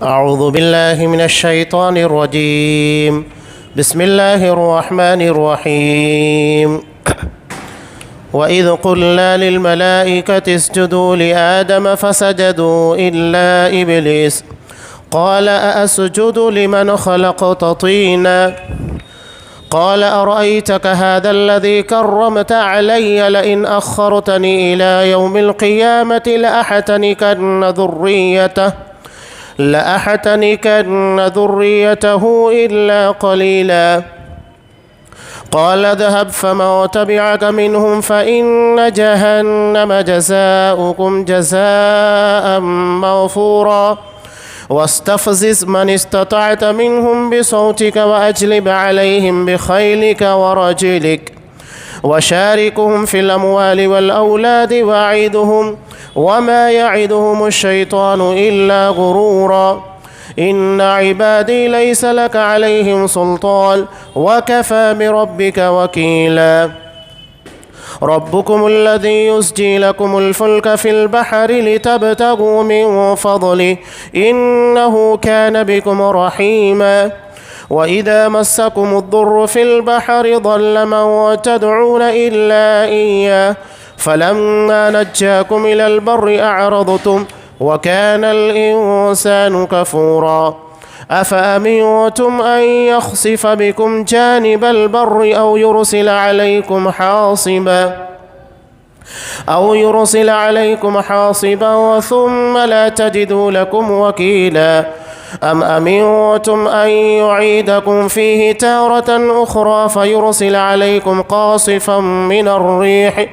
أعوذ بالله من الشيطان الرجيم. بسم الله الرحمن الرحيم. وإذ قلنا للملائكة اسجدوا لآدم فسجدوا إلا إبليس قال أأسجد لمن خلقت طينا قال أرأيتك هذا الذي كرمت علي لئن أخرتني إلى يوم القيامة لأحتنكن ذريته إلا قليلا قال اذهب فمن تبعك منهم فإن جهنم جزاؤكم جزاء موفورا واستفزز من استطعت منهم بصوتك وأجلب عليهم بخيلك ورجلك وشاركهم في الأموال والأولاد وأعدهم وما يعدهم الشيطان إلا غرورا إن عبادي ليس لك عليهم سلطان وكفى بربك وكيلا ربكم الذي يسجي لكم الفلك في البحر لتبتغوا من فضله إنه كان بكم رحيما وإذا مسكم الضر في البحر ضل من تدعون إلا إياه فلما نجاكم إلى البر أعرضتم وكان الإنسان كفورا أفأمنتم أن يخسف بكم جانب البر أو يرسل عليكم حاصبا ثم لا تجدوا لكم وكيلا أم أمنتم أن يعيدكم فيه تارة أخرى فيرسل عليكم قاصفا من الريح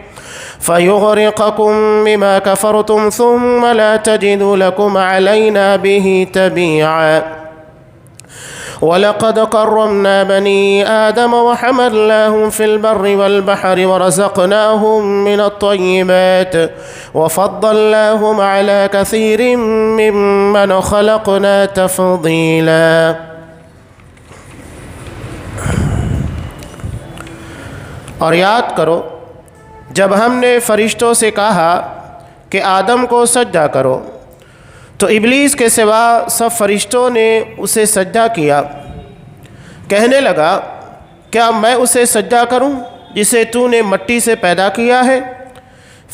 فيغرقكم بما كفرتم ثم لا تجدوا لكم علينا به تبيعا ولقد كرمنا بني آدم وحملناهم في البر والبحر ورزقناهم من الطيبات وفضلناهم على كثير ممن خلقنا تفضيلا. اور یاد کرو جب ہم نے فرشتوں سے کہا کہ آدم کو سجدہ کرو تو ابلیس کے سوا سب فرشتوں نے اسے سجدہ کیا. کہنے لگا کیا میں اسے سجدہ کروں جسے تو نے مٹی سے پیدا کیا ہے؟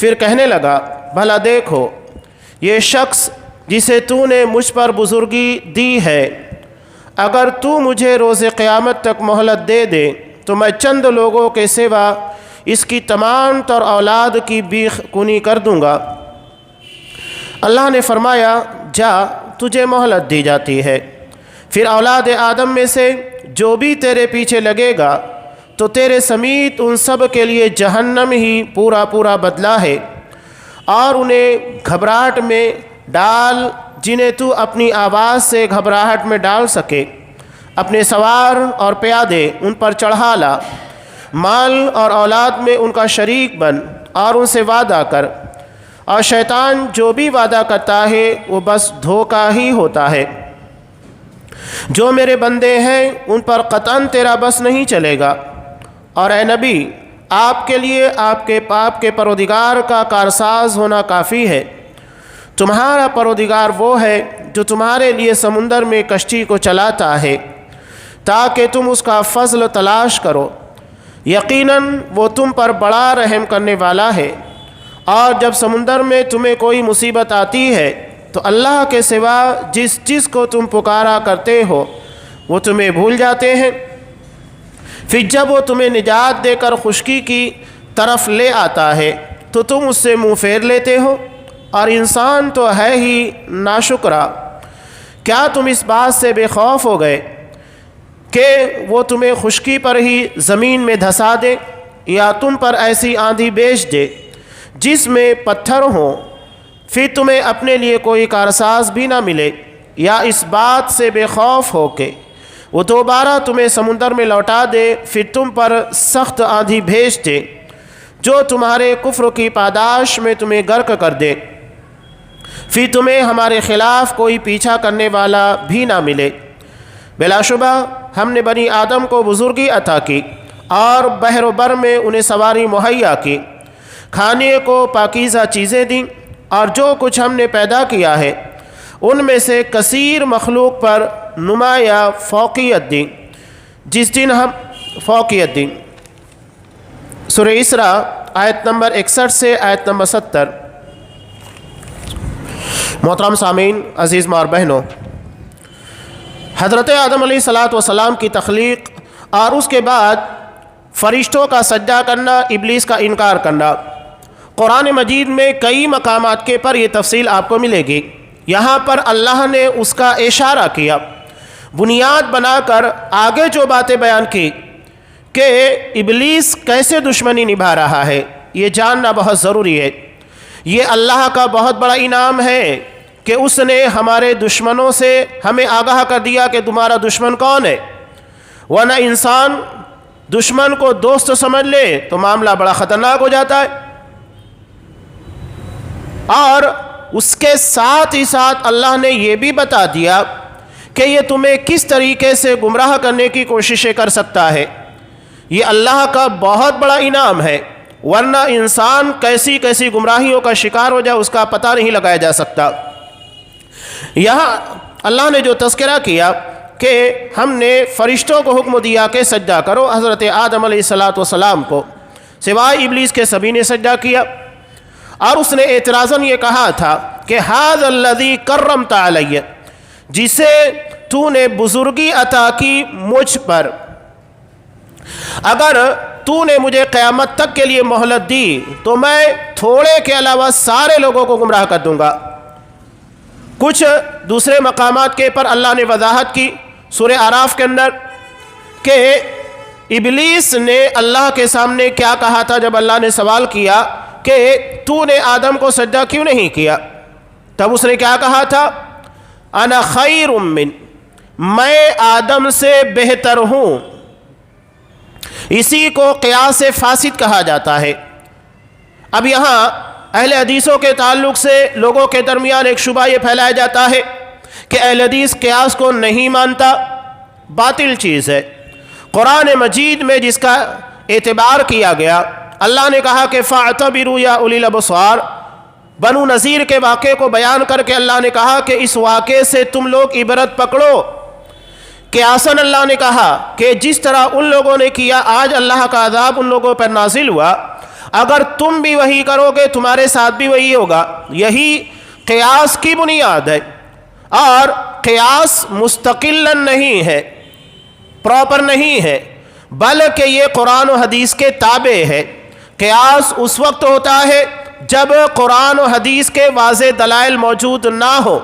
پھر کہنے لگا بھلا دیکھو یہ شخص جسے تو نے مجھ پر بزرگی دی ہے، اگر تو مجھے روز قیامت تک مہلت دے دے تو میں چند لوگوں کے سوا اس کی تمام تر اولاد کی بیخ کنی کر دوں گا. اللہ نے فرمایا جا تجھے مہلت دی جاتی ہے، پھر اولاد آدم میں سے جو بھی تیرے پیچھے لگے گا تو تیرے سمیت ان سب کے لیے جہنم ہی پورا بدلہ ہے، اور انہیں گھبراہٹ میں ڈال جنہیں تو اپنی آواز سے گھبراہٹ میں ڈال سکے. اپنے سوار اور پیادے ان پر چڑھا لا، مال اور اولاد میں ان کا شریک بن اور ان سے وعدہ کر، اور شیطان جو بھی وعدہ کرتا ہے وہ بس دھوکہ ہی ہوتا ہے. جو میرے بندے ہیں ان پر قطعاً تیرا بس نہیں چلے گا. اور اے نبی آپ کے لیے آپ کے پروردگار کا کارساز ہونا کافی ہے. تمہارا پروردگار وہ ہے جو تمہارے لیے سمندر میں کشتی کو چلاتا ہے تاکہ تم اس کا فضل تلاش کرو. یقیناً وہ تم پر بڑا رحم کرنے والا ہے. اور جب سمندر میں تمہیں کوئی مصیبت آتی ہے تو اللہ کے سوا جس کو تم پکارا کرتے ہو وہ تمہیں بھول جاتے ہیں. پھر جب وہ تمہیں نجات دے کر خشکی کی طرف لے آتا ہے تو تم اس سے منہ پھیر لیتے ہو. اور انسان تو ہے ہی ناشکرا. کیا تم اس بات سے بے خوف ہو گئے کہ وہ تمہیں خشکی پر ہی زمین میں دھسا دے، یا تم پر ایسی آندھی بھیج دے جس میں پتھر ہوں، پھر تمہیں اپنے لیے کوئی کارساز بھی نہ ملے؟ یا اس بات سے بے خوف ہو کہ وہ دوبارہ تمہیں سمندر میں لوٹا دے، پھر تم پر سخت آندھی بھیج دے جو تمہارے کفر کی پاداش میں تمہیں غرق کر دے، پھر تمہیں ہمارے خلاف کوئی پیچھا کرنے والا بھی نہ ملے؟ بلا شبہ ہم نے بنی آدم کو بزرگی عطا کی اور بحر و بر میں انہیں سواری مہیا کی، کھانے کو پاکیزہ چیزیں دیں، اور جو کچھ ہم نے پیدا کیا ہے ان میں سے کثیر مخلوق پر نمایاں فوقیت دی، جس دن ہم فوقیت دی۔ سورہ اسراء آیت نمبر 61 سے آیت نمبر 70۔ محترم سامعین، عزیز ماں اور بہنوں، حضرت آدم علیہ السلام کی تخلیق اور اس کے بعد فرشتوں کا سجدہ کرنا، ابلیس کا انکار کرنا، قرآن مجید میں کئی مقامات کے پر یہ تفصیل آپ کو ملے گی۔ یہاں پر اللہ نے اس کا اشارہ کیا، بنیاد بنا کر آگے جو باتیں بیان کی کہ ابلیس کیسے دشمنی نبھا رہا ہے، یہ جاننا بہت ضروری ہے۔ یہ اللہ کا بہت بڑا انعام ہے کہ اس نے ہمارے دشمنوں سے ہمیں آگاہ کر دیا کہ تمہارا دشمن کون ہے، ورنہ انسان دشمن کو دوست سمجھ لے تو معاملہ بڑا خطرناک ہو جاتا ہے۔ اور اس کے ساتھ ہی ساتھ اللہ نے یہ بھی بتا دیا کہ یہ تمہیں کس طریقے سے گمراہ کرنے کی کوششیں کر سکتا ہے۔ یہ اللہ کا بہت بڑا انعام ہے، ورنہ انسان کیسی کیسی گمراہیوں کا شکار ہو جائے اس کا پتہ نہیں لگایا جا سکتا۔ یہاں اللہ نے جو تذکرہ کیا کہ ہم نے فرشتوں کو حکم دیا کہ سجدہ کرو حضرت آدم علیہ السلام کو، سوائے ابلیس کے سبھی نے سجدہ کیا، اور اس نے اعتراضاً یہ کہا تھا کہ ھذا الذی کرمت علی، جسے تو نے بزرگی عطا کی مجھ پر، اگر تو نے مجھے قیامت تک کے لیے مہلت دی تو میں تھوڑے کے علاوہ سارے لوگوں کو گمراہ کر دوں گا۔ کچھ دوسرے مقامات کے پر اللہ نے وضاحت کی سورہ اعراف کے اندر کہ ابلیس نے اللہ کے سامنے کیا کہا تھا جب اللہ نے سوال کیا کہ تو نے آدم کو سجدہ کیوں نہیں کیا، تب اس نے کیا کہا تھا، انا خیر من، میں آدم سے بہتر ہوں۔ اسی کو قیاس فاسد کہا جاتا ہے۔ اب یہاں اہل حدیثوں کے تعلق سے لوگوں کے درمیان ایک شبہ یہ پھیلایا جاتا ہے کہ اہل حدیث قیاس کو نہیں مانتا، باطل چیز ہے۔ قرآن مجید میں جس کا اعتبار کیا گیا، اللہ نے کہا کہ فَاعْتَبِرُوا يَا أُولِي الْأَبْصَارِ، بنو نذیر کے واقعے کو بیان کر کے اللہ نے کہا کہ اس واقعے سے تم لوگ عبرت پکڑو۔ قیاساً اللہ نے کہا کہ جس طرح ان لوگوں نے کیا آج اللہ کا عذاب ان لوگوں پر نازل ہوا، اگر تم بھی وہی کرو گے تمہارے ساتھ بھی وہی ہوگا۔ یہی قیاس کی بنیاد ہے، اور قیاس مستقلاً نہیں ہے، پراپر نہیں ہے، بلکہ یہ قرآن و حدیث کے تابع ہے۔ قیاس اس وقت ہوتا ہے جب قرآن و حدیث کے واضح دلائل موجود نہ ہو۔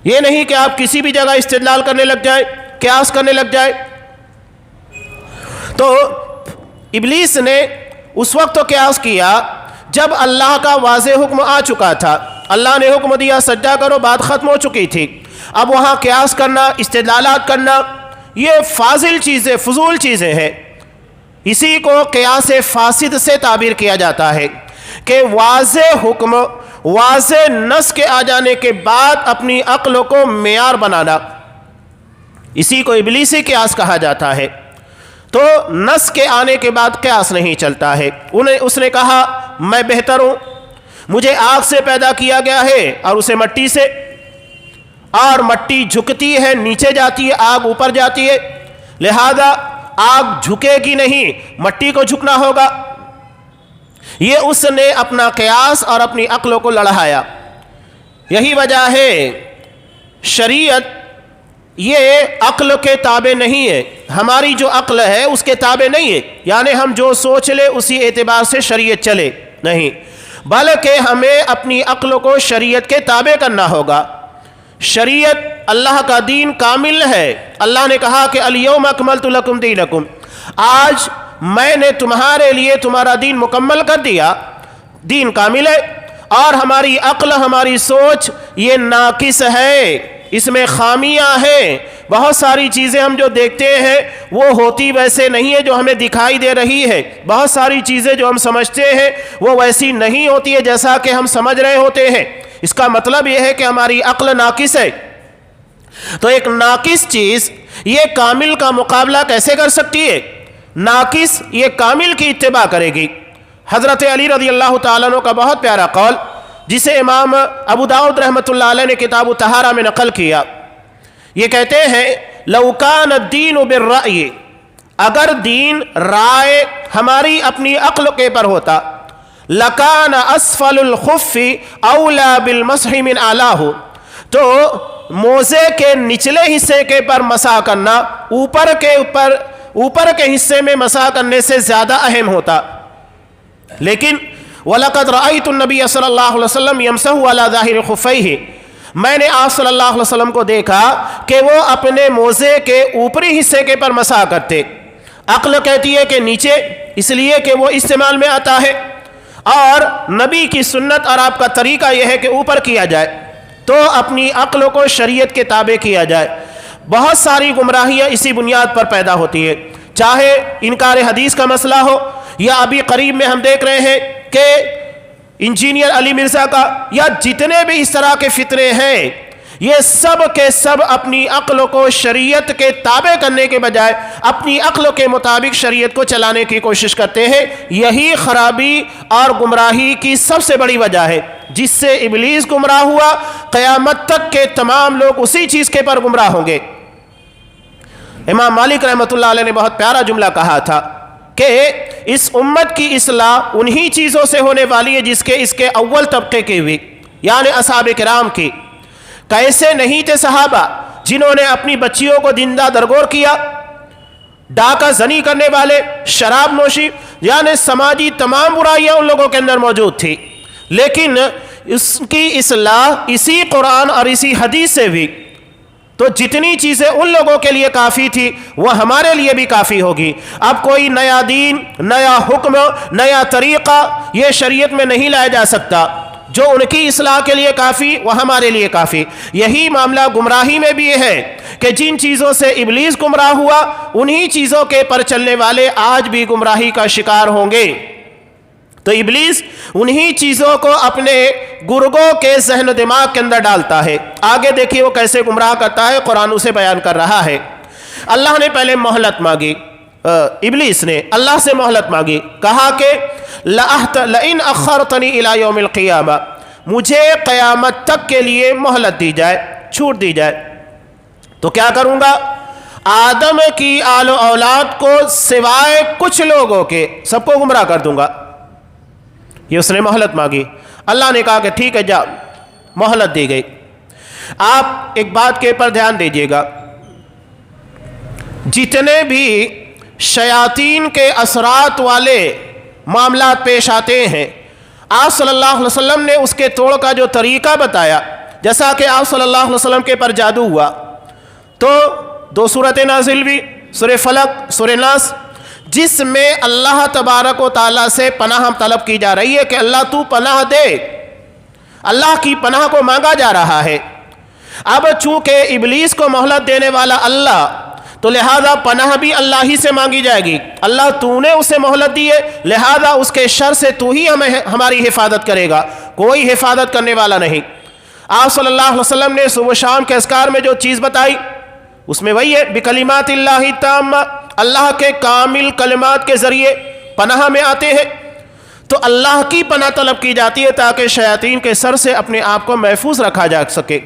یہ نہیں کہ آپ کسی بھی جگہ استدلال کرنے لگ جائیں، قیاس کرنے لگ جائیں۔ تو ابلیس نے اس وقت تو قیاس کیا جب اللہ کا واضح حکم آ چکا تھا، اللہ نے حکم دیا سجدہ کرو، بات ختم ہو چکی تھی۔ اب وہاں قیاس کرنا، استدلالات کرنا، یہ فاضل چیزیں، فضول چیزیں ہیں۔ اسی کو قیاس فاسد سے تعبیر کیا جاتا ہے کہ واضح حکم، واضح نص کے آ جانے کے بعد اپنی عقل کو معیار بنانا، اسی کو ابلیسی قیاس کہا جاتا ہے۔ تو نص کے آنے کے بعد قیاس نہیں چلتا ہے۔ اس نے کہا میں بہتر ہوں، مجھے آگ سے پیدا کیا گیا ہے اور اسے مٹی سے، اور مٹی جھکتی ہے نیچے جاتی ہے، آگ اوپر جاتی ہے، لہذا آگ جھکے گی نہیں، مٹی کو جھکنا ہوگا۔ یہ اس نے اپنا قیاس اور اپنی عقلوں کو لڑھایا۔ یہی وجہ ہے شریعت یہ عقل کے تابع نہیں ہے، ہماری جو عقل ہے اس کے تابع نہیں ہے، یعنی ہم جو سوچ لے اسی اعتبار سے شریعت چلے، نہیں، بلکہ ہمیں اپنی عقل کو شریعت کے تابع کرنا ہوگا۔ شریعت اللہ کا دین کامل ہے۔ اللہ نے کہا کہ الیوم اکملت لکم دینکم، آج میں نے تمہارے لیے تمہارا دین مکمل کر دیا، دین کامل ہے۔ اور ہماری عقل، ہماری سوچ یہ ناقص ہے، اس میں خامیاں ہیں، بہت ساری چیزیں ہم جو دیکھتے ہیں وہ ہوتی ویسے نہیں ہے جو ہمیں دکھائی دے رہی ہے، بہت ساری چیزیں جو ہم سمجھتے ہیں وہ ویسی نہیں ہوتی ہے جیسا کہ ہم سمجھ رہے ہوتے ہیں۔ اس کا مطلب یہ ہے کہ ہماری عقل ناقص ہے۔ تو ایک ناقص چیز یہ کامل کا مقابلہ کیسے کر سکتی ہے؟ ناقص یہ کامل کی اتباع کرے گی۔ حضرت علی رضی اللہ تعالیٰ عنہ کا بہت پیارا قول، جسے امام ابو داؤد رحمۃ اللہ علیہ نے کتاب الطہارہ میں نقل کیا، یہ کہتے ہیں لو کان الدین بالرأی، اگر دین رائے ہماری اپنی عقل کے پر ہوتا، لکان اسفل الخف اولا بالمسح من اعلاہ، تو موزے کے نچلے حصے کے پر مسح کرنا اوپر کے حصے میں مسح کرنے سے زیادہ اہم ہوتا۔ لیکن وَلَقَدْ رَأَيْتُ النَّبِيَّ صلی اللہ علیہ وسلم يَمْسَحُ عَلَى ظَاهِرِ خُفَّيْهِ، میں نے آپ صلی اللہ علیہ وسلم کو دیکھا کہ وہ اپنے موزے کے اوپری حصے کے پر مسح کرتے۔ عقل کہتی ہے کہ نیچے، اس لیے کہ وہ استعمال میں آتا ہے، اور نبی کی سنت اور آپ کا طریقہ یہ ہے کہ اوپر کیا جائے، تو اپنی عقل کو شریعت کے تابع کیا جائے۔ بہت ساری گمراہیاں اسی بنیاد پر پیدا ہوتی ہے، چاہے انکار حدیث کا مسئلہ ہو، یا ابھی قریب میں ہم دیکھ رہے ہیں کہ انجینئر علی مرزا کا، یا جتنے بھی اس طرح کے فتنے ہیں، یہ سب کے سب اپنی عقل کو شریعت کے تابع کرنے کے بجائے اپنی عقل کے مطابق شریعت کو چلانے کی کوشش کرتے ہیں۔ یہی خرابی اور گمراہی کی سب سے بڑی وجہ ہے، جس سے ابلیس گمراہ ہوا، قیامت تک کے تمام لوگ اسی چیز کے پر گمراہ ہوں گے۔ امام مالک رحمۃ اللہ علیہ نے بہت پیارا جملہ کہا تھا کہ اس امت کی اصلاح انہی چیزوں سے ہونے والی ہے جس کے اس کے اول طبقے کی ہوئی، یعنی اصحاب کرام کی۔ کیسے نہیں تھے صحابہ جنہوں نے اپنی بچیوں کو زندہ درگور کیا، ڈاکہ زنی کرنے والے، شراب نوشی، یعنی سماجی تمام برائیاں ان لوگوں کے اندر موجود تھی، لیکن اس کی اصلاح اسی قرآن اور اسی حدیث سے بھی۔ تو جتنی چیزیں ان لوگوں کے لیے کافی تھی وہ ہمارے لیے بھی کافی ہوگی۔ اب کوئی نیا دین، نیا حکم، نیا طریقہ یہ شریعت میں نہیں لایا جا سکتا۔ جو ان کی اصلاح کے لیے کافی وہ ہمارے لیے کافی۔ یہی معاملہ گمراہی میں بھی ہے کہ جن چیزوں سے ابلیس گمراہ ہوا انہی چیزوں کے پر چلنے والے آج بھی گمراہی کا شکار ہوں گے۔ تو ابلیس انہی چیزوں کو اپنے گرگوں کے ذہن و دماغ کے اندر ڈالتا ہے۔ آگے دیکھیے وہ کیسے گمراہ کرتا ہے، قرآن اسے بیان کر رہا ہے۔ اللہ نے پہلے مہلت مانگی، ابلیس نے اللہ سے مہلت مانگی، کہا کہ لَإِنْ أَخَّرْتَنِي إِلَى يَوْمِ الْقِيَامَةِ، مجھے قیامت تک کے لیے مہلت دی جائے، چھوٹ دی جائے تو کیا کروں گا؟ آدم کی آل و اولاد کو سوائے کچھ لوگوں کے سب کو گمراہ کر دوں گا۔ یہ اس نے مہلت مانگی، اللہ نے کہا کہ ٹھیک ہے جا، مہلت دی گئی۔ آپ ایک بات کے پر دھیان دیجیے گا، جتنے بھی شیاطین کے اثرات والے معاملات پیش آتے ہیں، آپ صلی اللہ علیہ وسلم نے اس کے توڑ کا جو طریقہ بتایا، جیسا کہ آپ صلی اللہ علیہ وسلم کے پر جادو ہوا تو 2 سورتیں نازل ہوئی، سورہ فلق، سورہ ناس، جس میں اللہ تبارک و تعالیٰ سے پناہ طلب کی جا رہی ہے کہ اللہ تو پناہ دے، اللہ کی پناہ کو مانگا جا رہا ہے۔ اب چونکہ ابلیس کو مہلت دینے والا اللہ، تو لہذا پناہ بھی اللہ ہی سے مانگی جائے گی۔ اللہ تو نے اسے مہلت دی ہے، لہذا اس کے شر سے تو ہی ہماری حفاظت کرے گا، کوئی حفاظت کرنے والا نہیں۔ آپ صلی اللہ علیہ وسلم نے صبح شام کے اذکار میں جو چیز بتائی اس میں وہی ہے، بکلمات اللہ التامہ، اللہ کے کامل کلمات کے ذریعے پناہ میں آتے ہیں۔ تو اللہ کی پناہ طلب کی جاتی ہے تاکہ شیاطین کے سر سے اپنے آپ کو محفوظ رکھا جا سکے۔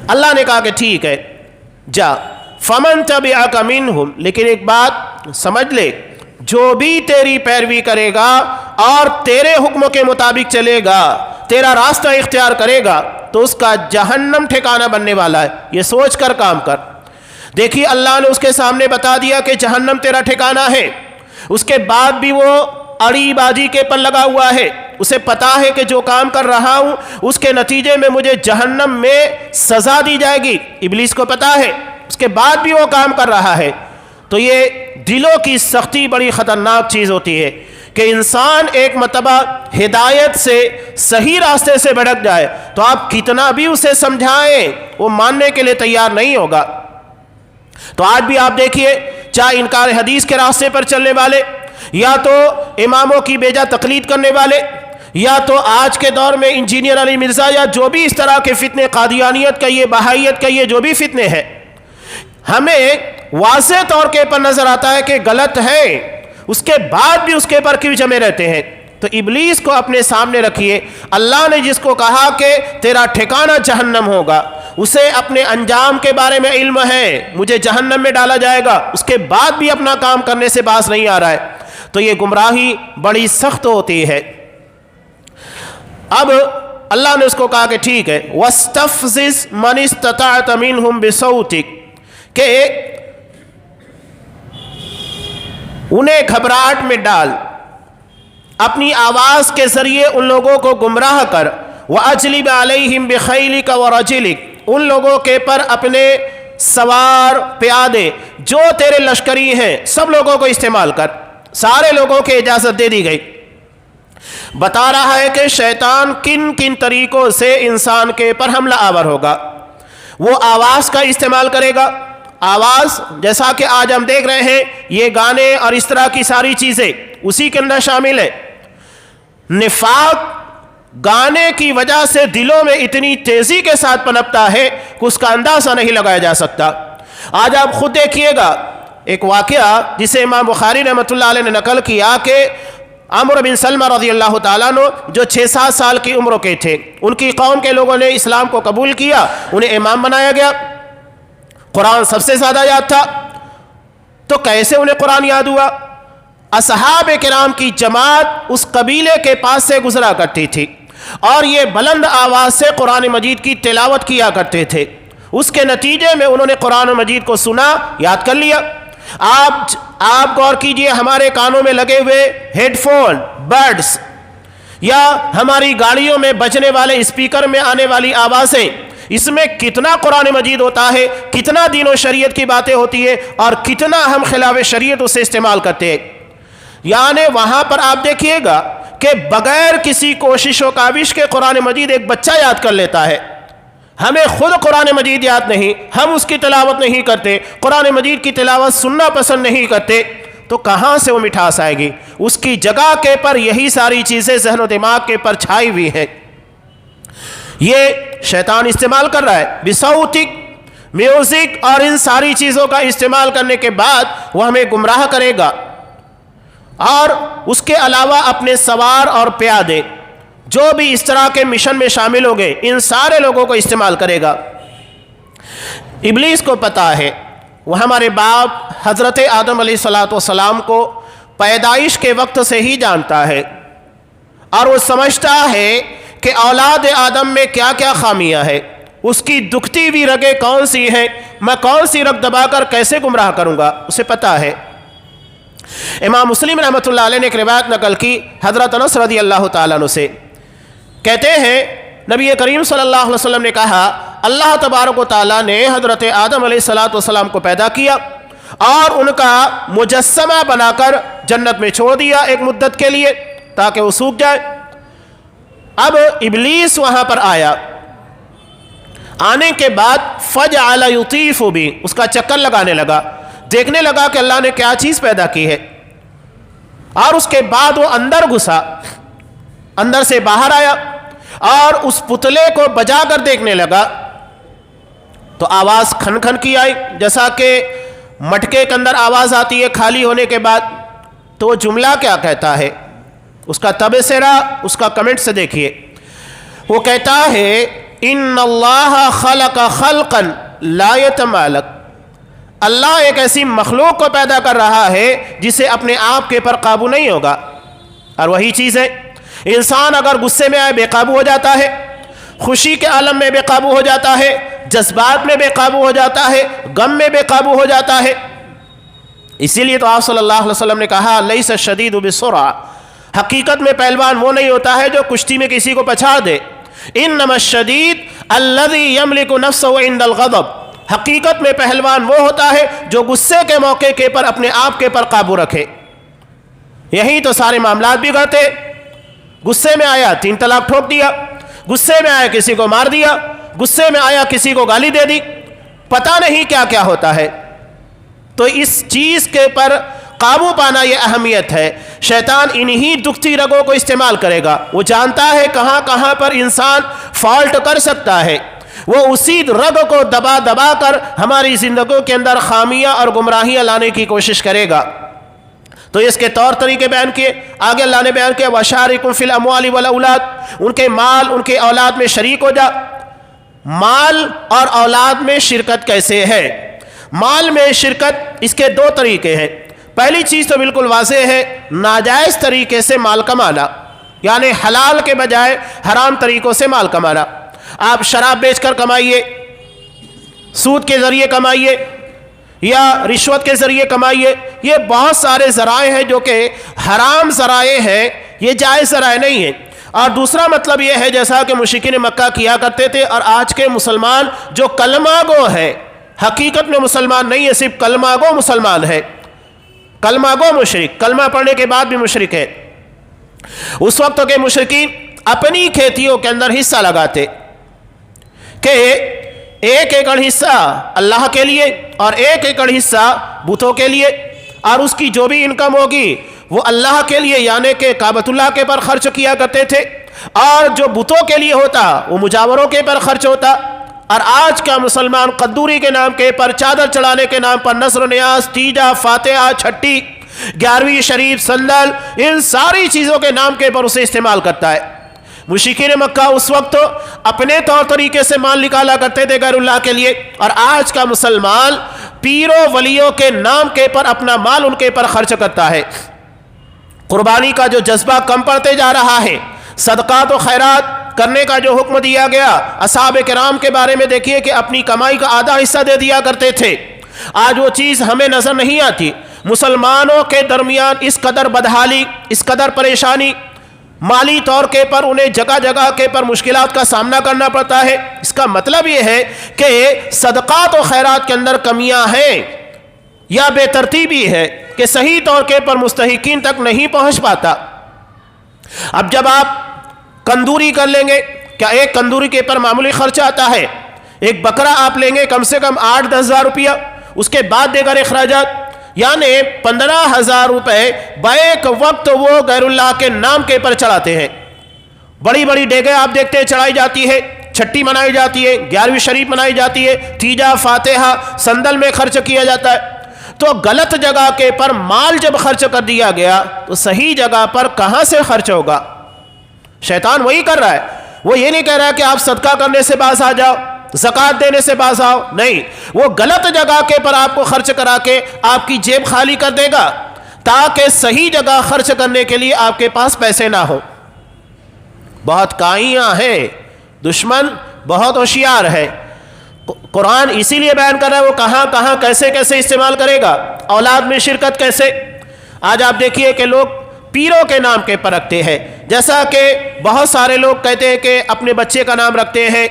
اللہ نے کہا کہ ٹھیک ہے جا، فمن تبعک منہم، لیکن ایک بات سمجھ لے، جو بھی تیری پیروی کرے گا اور تیرے حکم کے مطابق چلے گا، تیرا راستہ اختیار کرے گا، تو اس کا جہنم ٹھکانہ بننے والا ہے۔ یہ سوچ کر کام کر۔ دیکھیے اللہ نے اس کے سامنے بتا دیا کہ جہنم تیرا ٹھکانہ ہے، اس کے بعد بھی وہ اڑی بازی کے پر لگا ہوا ہے، اسے پتا ہے کہ جو کام کر رہا ہوں اس کے نتیجے میں مجھے جہنم میں سزا دی جائے گی، ابلیس کو پتا ہے، اس کے بعد بھی وہ کام کر رہا ہے۔ تو یہ دلوں کی سختی بڑی خطرناک چیز ہوتی ہے کہ انسان ایک مرتبہ ہدایت سے صحیح راستے سے بھٹک جائے تو آپ کتنا بھی اسے سمجھائیں وہ ماننے کے لیے تیار نہیں ہوگا۔ تو آج بھی آپ دیکھیے، چاہے انکار حدیث کے راستے پر چلنے والے، یا تو اماموں کی بیجا تقلید کرنے والے، یا تو آج کے دور میں انجینئر علی مرزا، یا جو بھی اس طرح کے فتنے، قادیانیت کہیے، بہائیت کہیے، جو بھی فتنے ہیں، ہمیں واضح طور کے پر نظر آتا ہے کہ غلط ہے، اس کے بعد بھی اس کے پر کیوں جمے رہتے ہیں؟ تو ابلیس کو اپنے سامنے رکھیے. اللہ نے جس کو کہا کہ تیرا ٹھکانہ جہنم ہوگا، اسے اپنے انجام کے بارے میں علم ہے، مجھے جہنم میں ڈالا جائے گا، اس کے بعد بھی اپنا کام کرنے سے باز نہیں آ رہا ہے، تو یہ گمراہی بڑی سخت ہوتی ہے. اب اللہ نے اس کو کہا کہ ٹھیک ہے، وَاسْتَفْزِزْ مَنِ اسْتَطَعْتَ مِنْهُمْ بِصَوْتِكَ، کہ انہیں گھبراہٹ میں ڈال، اپنی آواز کے ذریعے ان لوگوں کو گمراہ کر. وَأَجْلِبْ عَلَيْهِمْ بِخَيْلِكَ وَرَجِلِكَ، ان لوگوں کے پر اپنے سوار پیادے جو تیرے لشکری ہیں سب لوگوں کو استعمال کر. سارے لوگوں کو اجازت دے دی گئی. بتا رہا ہے کہ شیطان کن کن طریقوں سے انسان کے پر حملہ آور ہوگا. وہ آواز کا استعمال کرے گا. آواز جیسا کہ آج ہم دیکھ رہے ہیں، یہ گانے اور اس طرح کی ساری چیزیں اسی کے اندر شامل ہے. نفاق گانے کی وجہ سے دلوں میں اتنی تیزی کے ساتھ پنپتا ہے کہ اس کا اندازہ نہیں لگایا جا سکتا. آج آپ خود دیکھیے گا ایک واقعہ جسے امام بخاری رحمۃ اللہ علیہ نے نقل کیا کہ عمرو بن سلمہ رضی اللہ تعالیٰ عنہ جو 6-7 سال کی عمر کے تھے، ان کی قوم کے لوگوں نے اسلام کو قبول کیا، انہیں امام بنایا گیا. قرآن سب سے زیادہ یاد تھا. تو کیسے انہیں قرآن یاد ہوا؟ اصحاب کرام کی جماعت اس قبیلے کے پاس سے گزرا کرتی تھی اور یہ بلند آواز سے قرآن مجید کی تلاوت کیا کرتے تھے. اس کے نتیجے میں انہوں نے قرآن مجید کو سنا، یاد کر لیا. آپ غور کیجئے، ہمارے کانوں میں لگے ہوئے ہیڈ فون، برڈز، یا ہماری گاڑیوں میں بجنے والے اسپیکر میں آنے والی آوازیں، اس میں کتنا قرآن مجید ہوتا ہے، کتنا دین و شریعت کی باتیں ہوتی ہے، اور کتنا ہم خلاف شریعت اسے استعمال کرتے ہیں. یعنی وہاں پر آپ دیکھیے گا کہ بغیر کسی کوشش و کاوش کے قرآن مجید ایک بچہ یاد کر لیتا ہے. ہمیں خود قرآن مجید یاد نہیں، ہم اس کی تلاوت نہیں کرتے، قرآن مجید کی تلاوت سننا پسند نہیں کرتے، تو کہاں سے وہ مٹھاس آئے گی؟ اس کی جگہ کے پر یہی ساری چیزیں ذہن و دماغ کے پر چھائی ہوئی ہیں. یہ شیطان استعمال کر رہا ہے. بصوتک، میوزک اور ان ساری چیزوں کا استعمال کرنے کے بعد وہ ہمیں گمراہ کرے گا. اور اس کے علاوہ اپنے سوار اور پیادے جو بھی اس طرح کے مشن میں شامل ہو گئے، ان سارے لوگوں کو استعمال کرے گا. ابلیس کو پتا ہے، وہ ہمارے باپ حضرت آدم علیہ السلام کو پیدائش کے وقت سے ہی جانتا ہے، اور وہ سمجھتا ہے کہ اولاد آدم میں کیا کیا خامیاں ہیں، اس کی دکھتی ہوئی رگیں کون سی ہیں، میں کون سی رگ دبا کر کیسے گمراہ کروں گا، اسے پتا ہے. امام مسلم رحمۃ اللہ علیہ نے ایک روایت نقل کی حضرت انس رضی اللہ تعالیٰ عنہ سے. کہتے ہیں نبی کریم صلی اللہ علیہ وسلم نے کہا، اللہ تبارک و تعالیٰ نے حضرت آدم علیہ السلام کو پیدا کیا اور ان کا مجسمہ بنا کر جنت میں چھوڑ دیا ایک مدت کے لیے تاکہ وہ سوکھ جائے. اب ابلیس وہاں پر آیا. آنے کے بعد فجعل یطیف بھی، اس کا چکر لگانے لگا، دیکھنے لگا کہ اللہ نے کیا چیز پیدا کی ہے. اور اس کے بعد وہ اندر گھسا، اندر سے باہر آیا اور اس پتلے کو بجا کر دیکھنے لگا تو آواز کھن کھن کی آئی، جیسا کہ مٹکے کے اندر آواز آتی ہے خالی ہونے کے بعد. تو وہ جملہ کیا کہتا ہے، اس کا تبصرہ، اس کا کمنٹ سے دیکھیے. وہ کہتا ہے ان اللہ خلق خلقا لا يتمالک، اللہ ایک ایسی مخلوق کو پیدا کر رہا ہے جسے اپنے آپ کے پر قابو نہیں ہوگا. اور وہی چیز ہے، انسان اگر غصے میں آئے بے قابو ہو جاتا ہے، خوشی کے عالم میں بے قابو ہو جاتا ہے، جذبات میں بے قابو ہو جاتا ہے، غم میں بے قابو ہو جاتا ہے. اسی لیے تو آپ صلی اللہ علیہ وسلم نے کہا لیس الشدید بالسرعہ، حقیقت میں پہلوان وہ نہیں ہوتا ہے جو کشتی میں کسی کو پچھاڑ دے. انما الشدید الذی یملک نفسہ عند الغضب، حقیقت میں پہلوان وہ ہوتا ہے جو غصے کے موقع کے پر اپنے آپ کے پر قابو رکھے. یہی تو سارے معاملات بگڑتے. غصے میں آیا 3 طلاق ٹھوک دیا، غصے میں آیا کسی کو مار دیا، غصے میں آیا کسی کو گالی دے دی، پتہ نہیں کیا کیا ہوتا ہے. تو اس چیز کے پر قابو پانا یہ اہمیت ہے. شیطان انہی دکھتی رگوں کو استعمال کرے گا. وہ جانتا ہے کہاں کہاں پر انسان فالٹ کر سکتا ہے، وہ اسی رگ کو دبا دبا کر ہماری زندگیوں کے اندر خامیاں اور گمراہیاں لانے کی کوشش کرے گا. تو اس کے طور طریقے بیان کیے. آگے اللہ نے بیان کیا وَشَارِكُمْ فِي الْأَمْوَالِ وَالْأَوْلَادِ، ان کے مال ان کے اولاد میں شریک ہو جا. مال اور اولاد میں شرکت کیسے ہے؟ مال میں شرکت اس کے دو طریقے ہیں. پہلی چیز تو بالکل واضح ہے، ناجائز طریقے سے مال کمانا، یعنی حلال کے بجائے حرام طریقوں سے مال کمانا. آپ شراب بیچ کر کمائیے، سود کے ذریعے کمائیے یا رشوت کے ذریعے کمائیے، یہ بہت سارے ذرائع ہیں جو کہ حرام ذرائع ہیں، یہ جائز ذرائع نہیں ہیں. اور دوسرا مطلب یہ ہے جیسا کہ مشرکین مکہ کیا کرتے تھے، اور آج کے مسلمان جو کلمہ گو ہے، حقیقت میں مسلمان نہیں ہے، صرف کلمہ گو مسلمان ہے، کلمہ گو مشرک، کلمہ پڑھنے کے بعد بھی مشرک ہے. اس وقت کے مشرکین اپنی کھیتیوں کے اندر حصہ لگاتے کہ 1 ایکڑ حصہ اللہ کے لیے اور 1 ایکڑ حصہ بتوں کے لیے، اور اس کی جو بھی انکم ہوگی وہ اللہ کے لیے یعنی کہ کعبۃ اللہ کے پر خرچ کیا کرتے تھے، اور جو بتوں کے لیے ہوتا وہ مجاوروں کے پر خرچ ہوتا. اور آج کا مسلمان قدوری کے نام کے پر، چادر چڑھانے کے نام پر، نذر و نیاز، تیجا، فاتحہ، چھٹی، 11ویں شریف، سندل، ان ساری چیزوں کے نام کے پر اسے استعمال کرتا ہے. مشرکین مکہ اس وقت اپنے طور طریقے سے مال نکالا کرتے تھے غیر اللہ کے لیے، اور آج کا مسلمان پیروں ولیوں کے نام کے پر اپنا مال ان کے پر خرچ کرتا ہے. قربانی کا جو جذبہ کم پڑتے جا رہا ہے، صدقات و خیرات کرنے کا جو حکم دیا گیا، اصحاب کرام کے بارے میں دیکھیے کہ اپنی کمائی کا آدھا حصہ دے دیا کرتے تھے، آج وہ چیز ہمیں نظر نہیں آتی. مسلمانوں کے درمیان اس قدر بدحالی، اس قدر پریشانی، مالی طور کے پر انہیں جگہ جگہ کے پر مشکلات کا سامنا کرنا پڑتا ہے. اس کا مطلب یہ ہے کہ صدقات و خیرات کے اندر کمیاں ہیں یا بے ترتیبی ہے کہ صحیح طور کے پر مستحقین تک نہیں پہنچ پاتا. اب جب آپ کندوری کر لیں گے، کیا ایک کندوری کے پر معمولی خرچہ آتا ہے؟ ایک بکرا آپ لیں گے کم سے کم 8-10 ہزار روپیہ، اس کے بعد دیگر اخراجات، یعنی 15,000 روپے بیک وقت وہ غیر اللہ کے نام کے پر چڑھاتے ہیں. بڑی بڑی ڈیگیں آپ دیکھتے ہیں چڑھائی جاتی ہے، چھٹی منائی جاتی ہے، 11ویں شریف منائی جاتی ہے، تیجا، فاتحہ، سندل میں خرچ کیا جاتا ہے. تو غلط جگہ کے پر مال جب خرچ کر دیا گیا تو صحیح جگہ پر کہاں سے خرچ ہوگا؟ شیطان وہی کر رہا ہے. وہ یہ نہیں کہہ رہا ہے کہ آپ صدقہ کرنے سے باز آ جاؤ، زکوٰۃ دینے سے باز آؤ، نہیں، وہ غلط جگہ کے پر آپ کو خرچ کرا کے آپ کی جیب خالی کر دے گا تاکہ صحیح جگہ خرچ کرنے کے لیے آپ کے پاس پیسے نہ ہو. بہت کائیاں ہیں، دشمن بہت ہوشیار ہے. قرآن اسی لیے بیان کر رہا ہے وہ کہاں کہاں کیسے کیسے استعمال کرے گا. اولاد میں شرکت کیسے؟ آج آپ دیکھیے کہ لوگ پیروں کے نام کے پر رکھتے ہیں، جیسا کہ بہت سارے لوگ کہتے ہیں کہ اپنے بچے کا نام رکھتے ہیں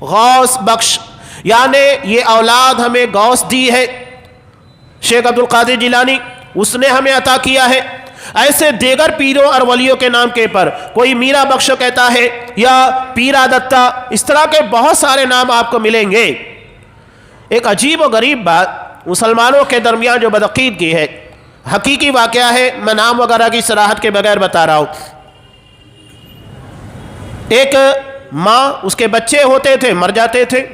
غوث بخش، یعنی یہ اولاد ہمیں غوث دی ہے، شیخ عبد القادر جیلانی اس نے ہمیں عطا کیا ہے. ایسے دیگر پیروں اور ولیوں کے نام کے پر کوئی میرا بخش کہتا ہے یا پیرا دتا، اس طرح کے بہت سارے نام آپ کو ملیں گے. ایک عجیب و غریب بات مسلمانوں کے درمیان جو بدعقیدگی ہے، حقیقی واقعہ ہے، میں نام وغیرہ کی صراحت کے بغیر بتا رہا ہوں. ایک ماں، اس کے بچے ہوتے تھے مر جاتے تھے،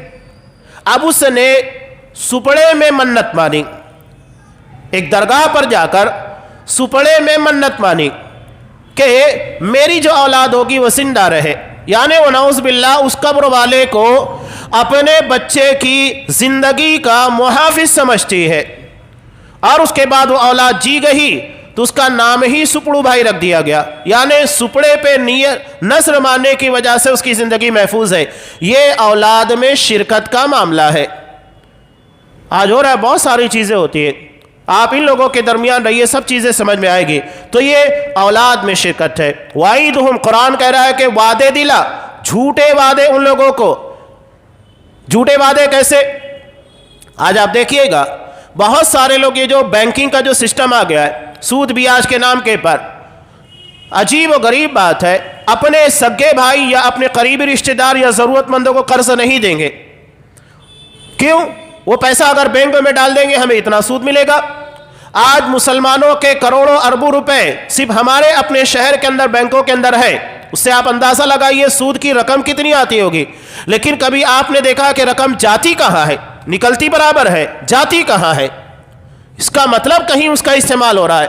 اب اس نے سپڑے میں منت مانی، ایک درگاہ پر جا کر سپڑے میں منت مانی کہ میری جو اولاد ہوگی وہ زندہ رہے، یعنی وہ نعوذ باللہ اس قبر والے کو اپنے بچے کی زندگی کا محافظ سمجھتی ہے، اور اس کے بعد وہ اولاد جی گئی تو اس کا نام ہی سپڑو بھائی رکھ دیا گیا، یعنی سپڑے پہ نثر ماننے کی وجہ سے اس کی زندگی محفوظ ہے. یہ اولاد میں شرکت کا معاملہ ہے. آج ہو رہا ہے، بہت ساری چیزیں ہوتی ہیں، آپ ان لوگوں کے درمیان رہیے سب چیزیں سمجھ میں آئے گی. تو یہ اولاد میں شرکت ہے. وعیدہم، قرآن کہہ رہا ہے کہ وعدے دلا، جھوٹے وعدے ان لوگوں کو. جھوٹے وعدے کیسے؟ آج آپ دیکھیے گا بہت سارے لوگ، یہ جو بینکنگ کا جو سسٹم آ گیا ہے سود بیاج کے نام کے پر، عجیب و غریب بات ہے، اپنے سگے بھائی یا اپنے قریبی رشتہ دار یا ضرورت مندوں کو قرض نہیں دیں گے. کیوں؟ وہ پیسہ اگر بینک میں ڈال دیں گے ہمیں اتنا سود ملے گا. آج مسلمانوں کے کروڑوں اربوں روپے صرف ہمارے اپنے شہر کے اندر بینکوں کے اندر ہے، اس سے آپ اندازہ لگائیے سود کی رقم کتنی آتی ہوگی. لیکن کبھی آپ نے دیکھا کہ رقم جاتی کہاں ہے؟ نکلتی برابر ہے، جاتی کہاں ہے؟ اس کا مطلب کہیں اس کا استعمال ہو رہا ہے.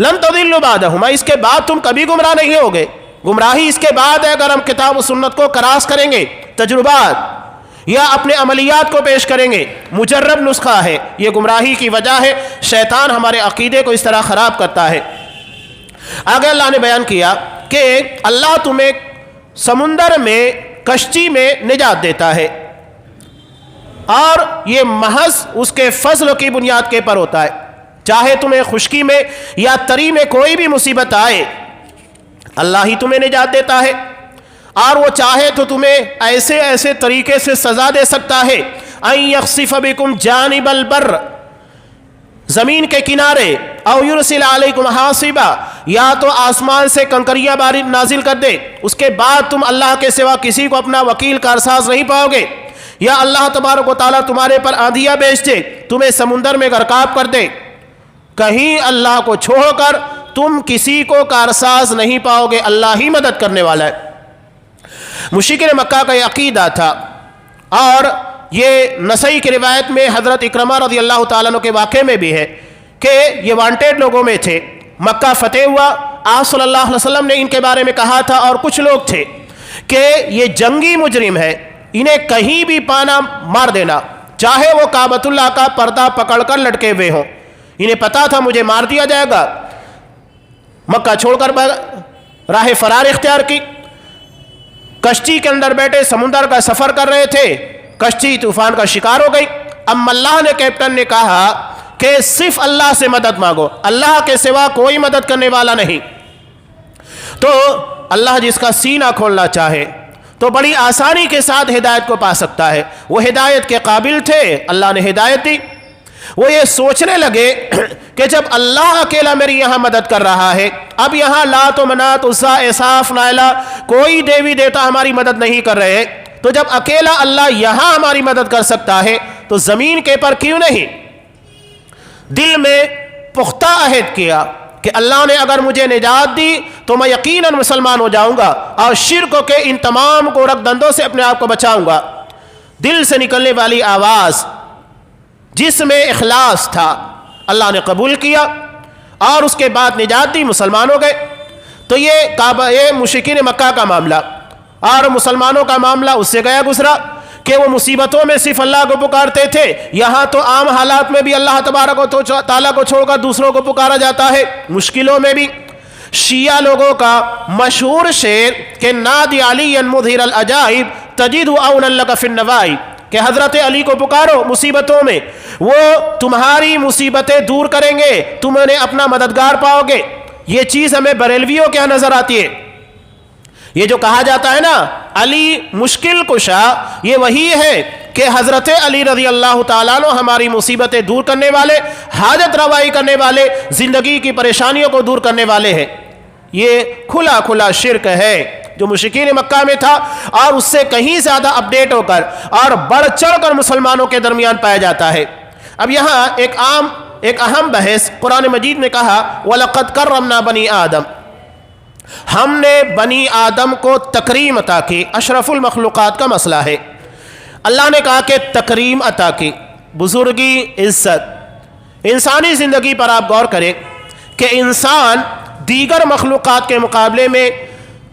لن تضلوا بعدہما، اس کے بعد تم کبھی گمراہ نہیں ہوگے۔ گمراہی اس کے بعد ہے اگر ہم کتاب و سنت کو کراس کریں گے، تجربات یا اپنے عملیات کو پیش کریں گے، مجرب نسخہ ہے، یہ گمراہی کی وجہ ہے۔ شیطان ہمارے عقیدے کو اس طرح خراب کرتا ہے۔ آگے اللہ نے بیان کیا کہ اللہ تمہیں سمندر میں، کشتی میں نجات دیتا ہے، اور یہ محض اس کے فضل کی بنیاد کے پر ہوتا ہے۔ چاہے تمہیں خشکی میں یا تری میں کوئی بھی مصیبت آئے، اللہ ہی تمہیں نجات دیتا ہے، اور وہ چاہے تو تمہیں ایسے ایسے طریقے سے سزا دے سکتا ہے۔ ان یخسف بکم جانب البر، زمین کے کنارے، او یرسل علیکم حاصبا، یا تو آسمان سے کنکریاں بارش نازل کر دے، اس کے بعد تم اللہ کے سوا کسی کو اپنا وکیل کارساز نہیں پاؤ گے، یا اللہ تبارک و تعالیٰ تمہارے پر آندھیاں بھیج دے، تمہیں سمندر میں غرقاب کر دے۔ کہیں اللہ کو چھوڑ کر تم کسی کو کارساز نہیں پاؤ گے، اللہ ہی مدد کرنے والا ہے۔ مشرکین مکہ کا یہ عقیدہ تھا، اور یہ نسائی کی روایت میں حضرت اکرمہ رضی اللہ تعالیٰ عنہ کے واقعے میں بھی ہے کہ یہ وانٹیڈ لوگوں میں تھے۔ مکہ فتح ہوا، آپ صلی اللہ علیہ وسلم نے ان کے بارے میں کہا تھا، اور کچھ لوگ تھے کہ یہ جنگی مجرم ہے، انہیں کہیں بھی پانا مار دینا، چاہے وہ کعبۃ اللہ کا پردہ پکڑ کر لٹکے ہوئے ہوں، انہیں پتا تھا مجھے مار دیا جائے گا۔ مکہ چھوڑ کر راہ فرار اختیار کی، کشتی کے اندر بیٹھے سمندر کا سفر کر رہے تھے، کشتی طوفان کا شکار ہو گئی۔ اب اللہ نے، کیپٹن نے کہا کہ صرف اللہ سے مدد مانگو، اللہ کے سوا کوئی مدد کرنے والا نہیں۔ تو اللہ جس کا سینہ کھولنا چاہے تو بڑی آسانی کے ساتھ ہدایت کو پا سکتا ہے۔ وہ ہدایت کے قابل تھے، اللہ نے ہدایت دی۔ وہ یہ سوچنے لگے کہ جب اللہ اکیلا میری یہاں مدد کر رہا ہے، اب یہاں لات و منات، عزا، اصاف، نائلہ، کوئی دیوی دیوتا ہماری مدد نہیں کر رہے، تو جب اکیلا اللہ یہاں ہماری مدد کر سکتا ہے تو زمین کے پر کیوں نہیں؟ دل میں پختہ عہد کیا کہ اللہ نے اگر مجھے نجات دی تو میں یقیناً مسلمان ہو جاؤں گا، اور شرک کے ان تمام گورکھ دندوں سے اپنے آپ کو بچاؤں گا۔ دل سے نکلنے والی آواز جس میں اخلاص تھا، اللہ نے قبول کیا، اور اس کے بعد نجات دی، مسلمان ہو گئے۔ تو یہ مشرکین مکہ کا معاملہ، اور مسلمانوں کا معاملہ اس سے گیا گزرا کہ وہ مصیبتوں میں صرف اللہ کو پکارتے تھے۔ یہاں تو عام حالات میں بھی اللہ تبارک و تعالیٰ کو چھوڑ کر دوسروں کو پکارا جاتا ہے، مشکلوں میں بھی۔ شیعہ لوگوں کا مشہور شعر کہ نادی علی مظہر العجائب تجد عونا لک فی النوائب، کہ حضرت علی کو پکارو مصیبتوں میں، وہ تمہاری مصیبتیں دور کریں گے، تم انہیں اپنا مددگار پاؤ گے۔ یہ چیز ہمیں بریلویوں کے ہاں نظر آتی ہے۔ یہ جو کہا جاتا ہے نا علی مشکل کشا، یہ وہی ہے کہ حضرت علی رضی اللہ تعالیٰ عنہ ہماری مصیبتیں دور کرنے والے، حاجت روائی کرنے والے، زندگی کی پریشانیوں کو دور کرنے والے ہیں۔ یہ کھلا کھلا شرک ہے جو مشرکین مکہ میں تھا، اور اس سے کہیں زیادہ اپڈیٹ ہو کر اور بڑھ چڑھ کر مسلمانوں کے درمیان پایا جاتا ہے۔ اب یہاں ایک اہم بحث، قرآن مجید نے کہا وَلَقَدْ كَرَّمْنَا بَنِي آدم، ہم نے بنی آدم کو تکریم عطا کی، اشرف المخلوقات کا مسئلہ ہے۔ اللہ نے کہا کہ تکریم عطا کی، بزرگی، عزت۔ انسانی زندگی پر آپ غور کریں کہ انسان دیگر مخلوقات کے مقابلے میں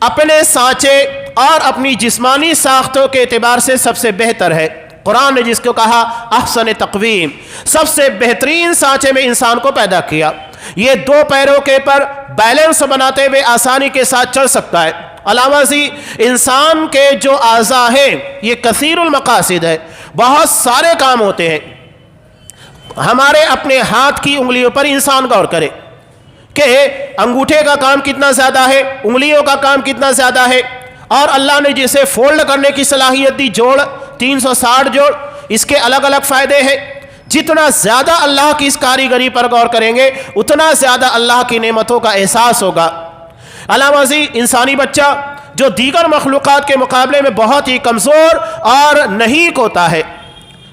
اپنے سانچے اور اپنی جسمانی ساختوں کے اعتبار سے سب سے بہتر ہے۔ قرآن نے جس کو کہا احسن تقویم، سب سے بہترین سانچے میں انسان کو پیدا کیا۔ یہ دو پیروں کے پر بیلنس بناتے ہوئے آسانی کے ساتھ چل سکتا ہے۔ علاوہ ازیں انسان کے جو اعضاء ہیں یہ کثیر المقاصد ہے، بہت سارے کام ہوتے ہیں۔ ہمارے اپنے ہاتھ کی انگلیوں پر انسان غور کرے کہ انگوٹھے کا کام کتنا زیادہ ہے، انگلیوں کا کام کتنا زیادہ ہے، اور اللہ نے جسے فولڈ کرنے کی صلاحیت دی، جوڑ 360 جوڑ، اس کے الگ الگ فائدے ہیں۔ جتنا زیادہ اللہ کی اس کاریگری پر غور کریں گے اتنا زیادہ اللہ کی نعمتوں کا احساس ہوگا۔ علاوہ ازیں انسانی بچہ جو دیگر مخلوقات کے مقابلے میں بہت ہی کمزور اور نحیف ہوتا ہے،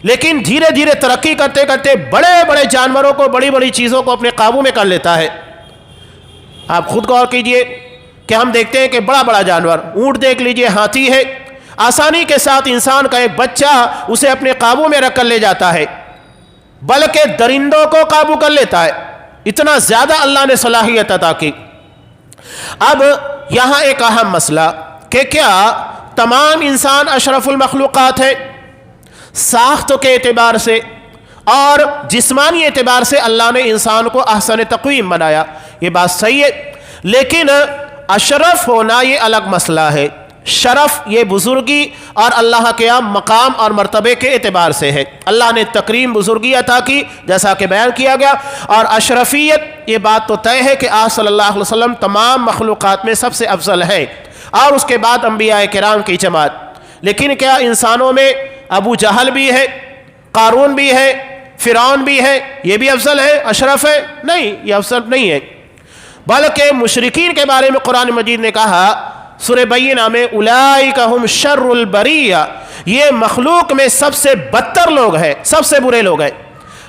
لیکن دھیرے دھیرے ترقی کرتے کرتے بڑے بڑے جانوروں کو، بڑی بڑی چیزوں کو اپنے قابو میں کر لیتا ہے۔ آپ خود غور کیجئے کہ ہم دیکھتے ہیں کہ بڑا بڑا جانور، اونٹ دیکھ لیجئے، ہاتھی ہے، آسانی کے ساتھ انسان کا ایک بچہ اسے اپنے قابو میں رکھ کر لے جاتا ہے، بلکہ درندوں کو قابو کر لیتا ہے۔ اتنا زیادہ اللہ نے صلاحیت عطا کی۔ اب یہاں ایک اہم مسئلہ کہ کیا تمام انسان اشرف المخلوقات ہے؟ ساخت کے اعتبار سے اور جسمانی اعتبار سے اللہ نے انسان کو احسن تقویم بنایا، یہ بات صحیح ہے، لیکن اشرف ہونا یہ الگ مسئلہ ہے۔ شرف یہ بزرگی اور اللہ کے مقام اور مرتبے کے اعتبار سے ہے۔ اللہ نے تکریم بزرگی عطا کی جیسا کہ بیان کیا گیا، اور اشرفیت یہ بات تو طے ہے کہ آپ صلی اللہ علیہ وسلم تمام مخلوقات میں سب سے افضل ہے، اور اس کے بعد انبیاء کرام کی جماعت۔ لیکن کیا انسانوں میں ابو جہل بھی ہے، قارون بھی ہے، فرعون بھی ہے، یہ بھی افضل ہے، اشرف ہے؟ نہیں، یہ افضل نہیں ہے، بلکہ مشرکین کے بارے میں قرآن مجید نے کہا سورہ بینہ میں اولئک ہم شر البریہ، یہ مخلوق میں سب سے بدتر لوگ ہیں، سب سے برے لوگ ہیں۔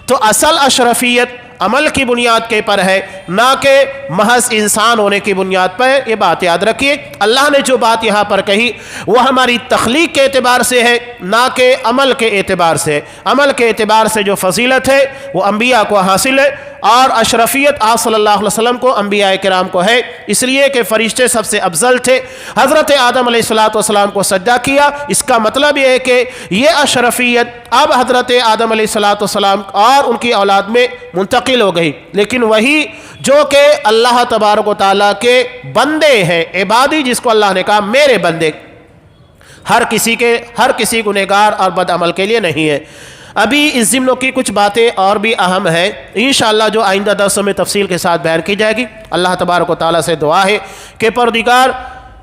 تو اصل اشرفیت عمل کی بنیاد کے پر ہے، نہ کہ محض انسان ہونے کی بنیاد پر۔ یہ بات یاد رکھیے، اللہ نے جو بات یہاں پر کہی وہ ہماری تخلیق کے اعتبار سے ہے، نہ کہ عمل کے اعتبار سے۔ عمل کے اعتبار سے جو فضیلت ہے وہ انبیاء کو حاصل ہے، اور اشرفیت آپ صلی اللہ علیہ وسلم کو، انبیاء کرام کو ہے، اس لیے کہ فرشتے سب سے افضل تھے۔ حضرت آدم علیہ السلام کو سجدہ کیا، اس کا مطلب یہ ہے کہ یہ اشرفیت اب حضرت آدم علیہ السلام اور ان کی اولاد میں منتقل ہو گئی، لیکن وہی جو کہ اللہ تبارک و تعالیٰ کے بندے ہیں، عبادی، جس کو اللہ نے کہا میرے بندے، ہر کسی گنہگار اور بد عمل کے لیے نہیں ہے۔ ابھی اس ضمن کی کچھ باتیں اور بھی اہم ہیں، انشاءاللہ جو آئندہ درسوں میں تفصیل کے ساتھ بیان کی جائے گی۔ اللہ تبارک و تعالیٰ سے دعا ہے کہ پروردگار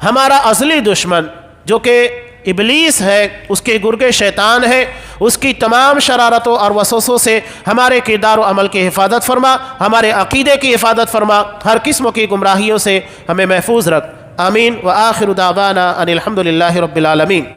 ہمارا اصلی دشمن جو کہ ابلیس ہے، اس کے گرگ شیطان ہے، اس کی تمام شرارتوں اور وسوسوں سے ہمارے کردار و عمل کی حفاظت فرما، ہمارے عقیدے کی حفاظت فرما، ہر قسم کی گمراہیوں سے ہمیں محفوظ رکھ۔ آمین۔ وآخر دعوانا ان الحمد للہ رب العالمین۔